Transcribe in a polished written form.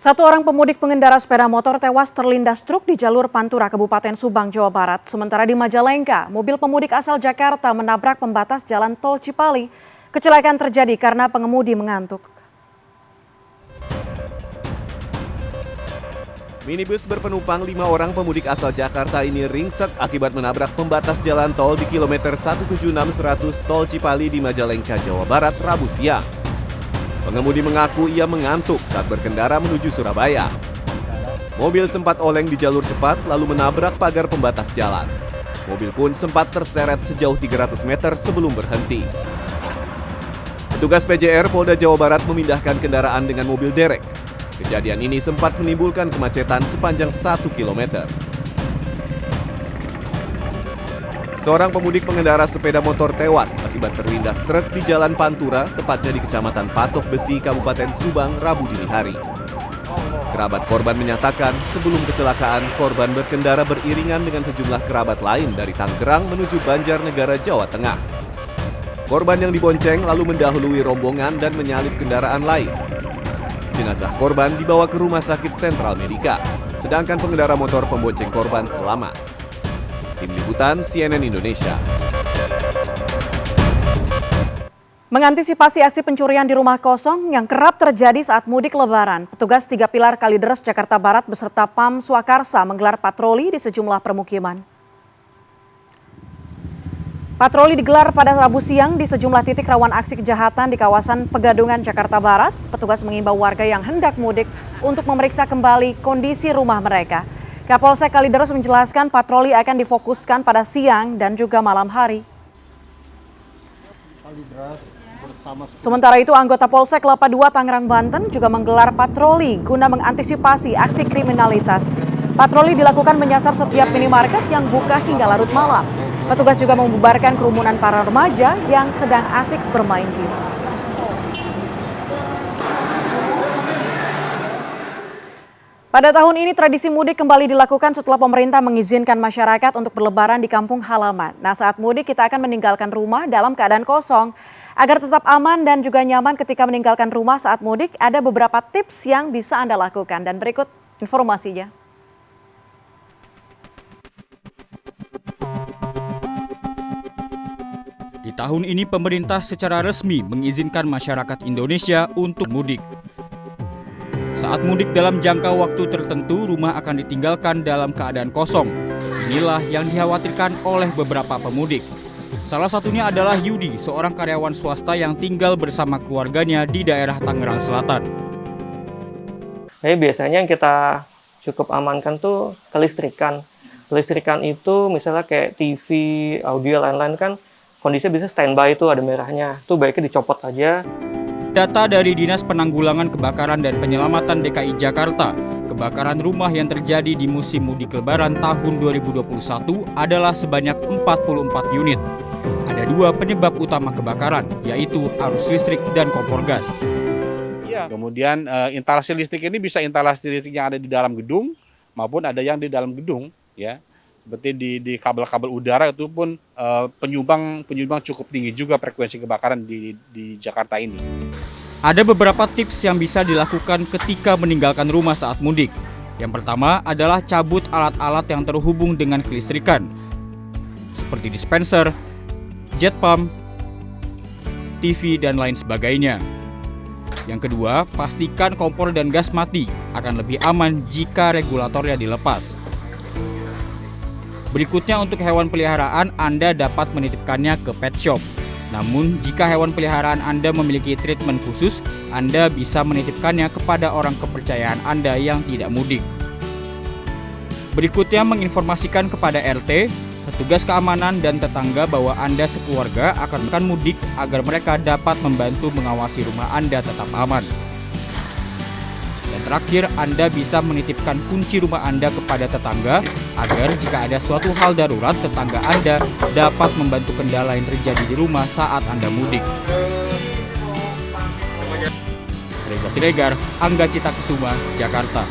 Satu orang pemudik pengendara sepeda motor tewas terlindas truk di jalur Pantura, Kabupaten Subang, Jawa Barat. Sementara di Majalengka, mobil pemudik asal Jakarta menabrak pembatas jalan tol Cipali. Kecelakaan terjadi karena pengemudi mengantuk. Minibus berpenumpang 5 orang pemudik asal Jakarta ini ringsek akibat menabrak pembatas jalan tol di kilometer 176/100 tol Cipali di Majalengka, Jawa Barat, Rabu siang. Pengemudi mengaku ia mengantuk saat berkendara menuju Surabaya. Mobil sempat oleng di jalur cepat lalu menabrak pagar pembatas jalan. Mobil pun sempat terseret sejauh 300 meter sebelum berhenti. Petugas PJR Polda Jawa Barat memindahkan kendaraan dengan mobil derek. Kejadian ini sempat menimbulkan kemacetan sepanjang 1 km. Seorang pemudik pengendara sepeda motor tewas akibat terlindas truk di Jalan Pantura, tepatnya di Kecamatan Patok Besi, Kabupaten Subang, Rabu dini hari. Kerabat korban menyatakan sebelum kecelakaan, korban berkendara beriringan dengan sejumlah kerabat lain dari Tangerang menuju Banjarnegara, Jawa Tengah. Korban yang dibonceng lalu mendahului rombongan dan menyalip kendaraan lain. Jenazah korban dibawa ke Rumah Sakit Sentral Medika, sedangkan pengendara motor pembonceng korban selamat. Tim Liputan CNN Indonesia. Mengantisipasi aksi pencurian di rumah kosong yang kerap terjadi saat mudik Lebaran, petugas 3 Pilar Kalideres Jakarta Barat beserta Pam Swakarsa menggelar patroli di sejumlah permukiman. Patroli digelar pada Rabu siang di sejumlah titik rawan aksi kejahatan di kawasan Pegadungan, Jakarta Barat. Petugas mengimbau warga yang hendak mudik untuk memeriksa kembali kondisi rumah mereka. Kapolsek Kalideres menjelaskan patroli akan difokuskan pada siang dan juga malam hari. Sementara itu, anggota Polsek Kelapa II Tangerang, Banten juga menggelar patroli guna mengantisipasi aksi kriminalitas. Patroli dilakukan menyasar setiap minimarket yang buka hingga larut malam. Petugas juga membubarkan kerumunan para remaja yang sedang asik bermain game. Pada tahun ini tradisi mudik kembali dilakukan setelah pemerintah mengizinkan masyarakat untuk berlebaran di kampung halaman. Nah, saat mudik kita akan meninggalkan rumah dalam keadaan kosong. Agar tetap aman dan juga nyaman ketika meninggalkan rumah saat mudik, ada beberapa tips yang bisa Anda lakukan. Dan berikut informasinya. Di tahun ini pemerintah secara resmi mengizinkan masyarakat Indonesia untuk mudik. Saat mudik dalam jangka waktu tertentu, rumah akan ditinggalkan dalam keadaan kosong. Inilah yang dikhawatirkan oleh beberapa pemudik. Salah satunya adalah Yudi, seorang karyawan swasta yang tinggal bersama keluarganya di daerah Tangerang Selatan. Biasanya yang kita cukup amankan tuh kelistrikan. Kelistrikan itu misalnya kayak TV, audio, lain-lain kan kondisinya bisa standby tuh ada merahnya. Itu baiknya dicopot aja. Data dari Dinas Penanggulangan Kebakaran dan Penyelamatan DKI Jakarta, kebakaran rumah yang terjadi di musim mudik Lebaran tahun 2021 adalah sebanyak 44 unit. Ada 2 penyebab utama kebakaran, yaitu arus listrik dan kompor gas. Kemudian instalasi listrik ini bisa instalasi listrik yang ada di dalam gedung maupun ada yang di dalam gedung, ya. Seperti di kabel-kabel udara itu pun penyumbang cukup tinggi juga frekuensi kebakaran di Jakarta ini. Ada beberapa tips yang bisa dilakukan ketika meninggalkan rumah saat mudik. Yang pertama adalah cabut alat-alat yang terhubung dengan kelistrikan, seperti dispenser, jet pump, TV, dan lain sebagainya. Yang kedua, pastikan kompor dan gas mati, akan lebih aman jika regulatornya dilepas. Berikutnya, untuk hewan peliharaan, Anda dapat menitipkannya ke pet shop. Namun, jika hewan peliharaan Anda memiliki treatment khusus, Anda bisa menitipkannya kepada orang kepercayaan Anda yang tidak mudik. Berikutnya, menginformasikan kepada RT, petugas keamanan, dan tetangga bahwa Anda sekeluarga akan mudik agar mereka dapat membantu mengawasi rumah Anda tetap aman. Dan terakhir, Anda bisa menitipkan kunci rumah Anda kepada tetangga agar jika ada suatu hal darurat, tetangga Anda dapat membantu kendala yang terjadi di rumah saat Anda mudik. Reza Siregar, Angga Cita Kesuma, Jakarta.